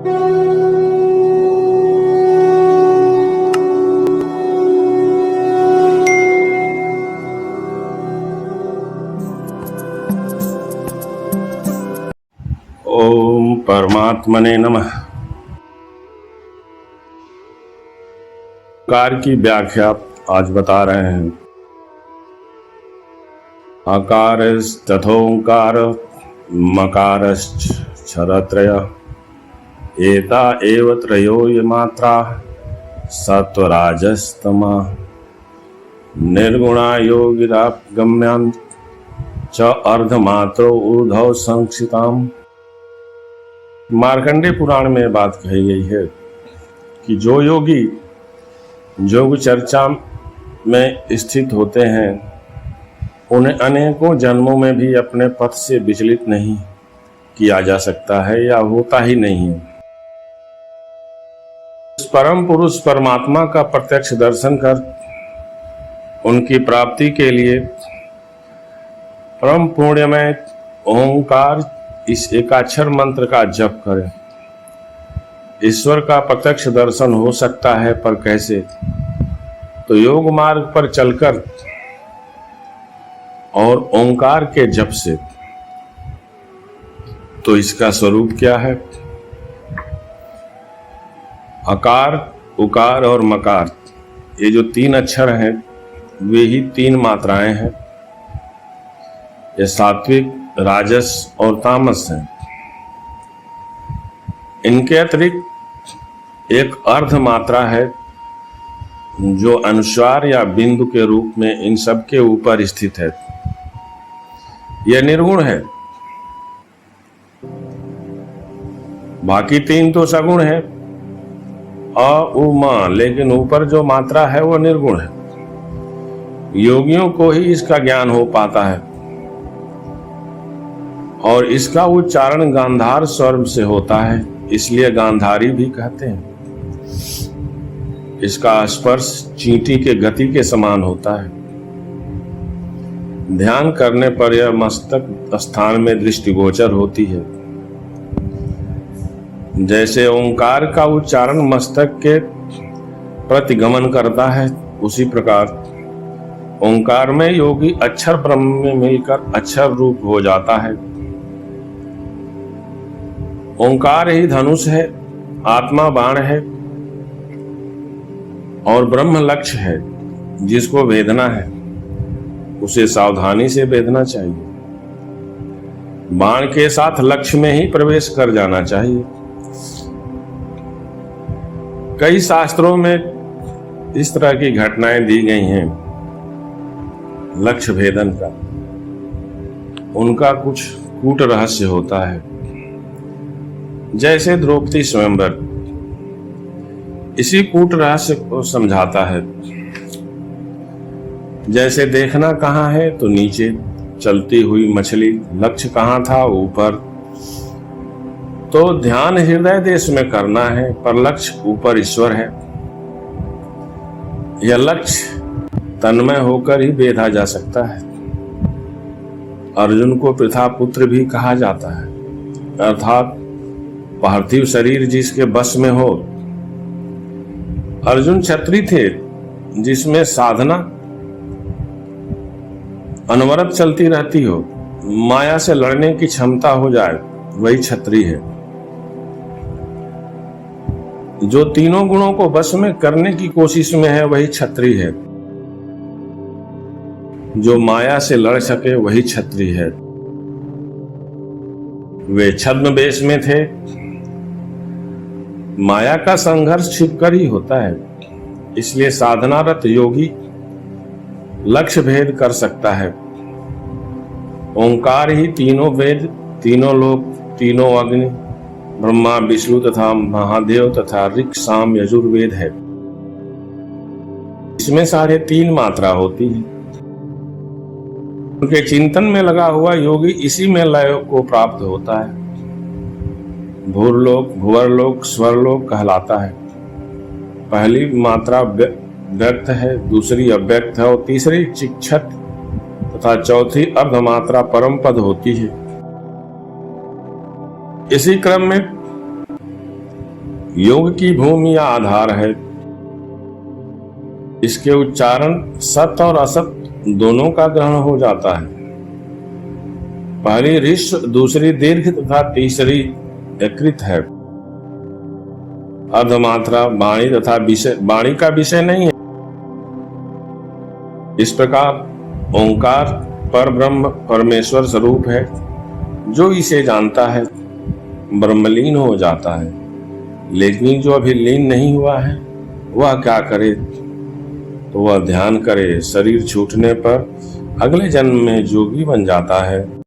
ओम परमात्मने नमः। कार की व्याख्या आज बता रहे हैं। अकारस्तथोंकार मकारश्चरत्रय एता एव त्रयो मात्रा सत्वराजस्तमा निर्गुणा योगिरागम्यां च अर्धमात्रो ऊर्ध्व संक्षिताम। मार्कंडेय पुराण में बात कही गई है कि जो योगी योग चर्चा में स्थित होते हैं उन्हें अनेकों जन्मों में भी अपने पथ से विचलित नहीं किया जा सकता है या होता ही नहीं है। उस परम पुरुष परमात्मा का प्रत्यक्ष दर्शन कर उनकी प्राप्ति के लिए परम पुण्यमय ओंकार इस एकाक्षर मंत्र का जप करें। ईश्वर का प्रत्यक्ष दर्शन हो सकता है, पर कैसे? तो योग मार्ग पर चलकर और ओंकार के जप से। तो इसका स्वरूप क्या है? अकार, उकार और मकार, ये जो तीन अक्षर हैं वे ही तीन मात्राएं हैं। ये सात्विक, राजस और तामस हैं। इनके अतिरिक्त एक अर्ध मात्रा है जो अनुस्वार या बिंदु के रूप में इन सब के ऊपर स्थित है। यह निर्गुण है। बाकी तीन तो सगुण है अ उ म, लेकिन ऊपर जो मात्रा है वो निर्गुण है। योगियों को ही इसका ज्ञान हो पाता है और इसका उच्चारण गांधार स्वर से होता है, इसलिए गांधारी भी कहते हैं। इसका स्पर्श चींटी के गति के समान होता है। ध्यान करने पर यह मस्तक स्थान में दृष्टिगोचर होती है। जैसे ओंकार का उच्चारण मस्तक के प्रतिगमन करता है, उसी प्रकार ओंकार में योगी अक्षर ब्रह्म में मिलकर अक्षर रूप हो जाता है। ओंकार ही धनुष है, आत्मा बाण है और ब्रह्म लक्ष्य है। जिसको वेदना है उसे सावधानी से वेदना चाहिए। बाण के साथ लक्ष्य में ही प्रवेश कर जाना चाहिए। कई शास्त्रों में इस तरह की घटनाएं दी गई हैं लक्ष्य भेदन का। उनका कुछ कूट रहस्य होता है। जैसे द्रौपदी स्वयंवर इसी कूट रहस्य को समझाता है। जैसे देखना कहाँ है तो नीचे चलती हुई मछली, लक्ष्य कहाँ था? ऊपर। तो ध्यान हृदय देश में करना है, पर लक्ष्य ऊपर ईश्वर है। यह लक्ष्य तन्मय होकर ही बेधा जा सकता है। अर्जुन को पृथा पुत्र भी कहा जाता है, अर्थात पार्थिव शरीर जिसके बस में हो। अर्जुन क्षत्रिय थे जिसमें साधना अनवरत चलती रहती हो, माया से लड़ने की क्षमता हो जाए, वही क्षत्रिय है। जो तीनों गुणों को बस में करने की कोशिश में है वही क्षत्रिय है। जो माया से लड़ सके वही क्षत्रिय है। वे छद्म वेश में थे। माया का संघर्ष छिपकर ही होता है, इसलिए साधनारत योगी लक्ष्य भेद कर सकता है। ओंकार ही तीनों वेद, तीनों लोक, तीनों अग्नि, ब्रह्मा, विष्णु तथा महादेव तथा ऋक्, साम, यजुर्वेद है। इसमें सारे तीन मात्रा होती है। उनके चिंतन में लगा हुआ योगी इसी में लय को प्राप्त होता है। भूरलोक, भुवरलोक, स्वरलोक कहलाता है। पहली मात्रा व्यक्त है, दूसरी अव्यक्त है और तीसरी चिक्षत तथा चौथी अर्ध मात्रा परम पद होती है। इसी क्रम में योग की भूमि या आधार है। इसके उच्चारण सत और असत दोनों का ग्रहण हो जाता है। पहली ऋस्व, दूसरी दीर्घ तथा तीसरी एकृत है। अर्धमात्रा वाणी तथा विषय वाणी का विषय नहीं है। इस प्रकार ओंकार परब्रह्म परमेश्वर स्वरूप है। जो इसे जानता है ब्रह्मलीन हो जाता है। लेकिन जो अभी लीन नहीं हुआ है वह क्या करे? तो वह ध्यान करे। शरीर छूटने पर अगले जन्म में जोगी बन जाता है।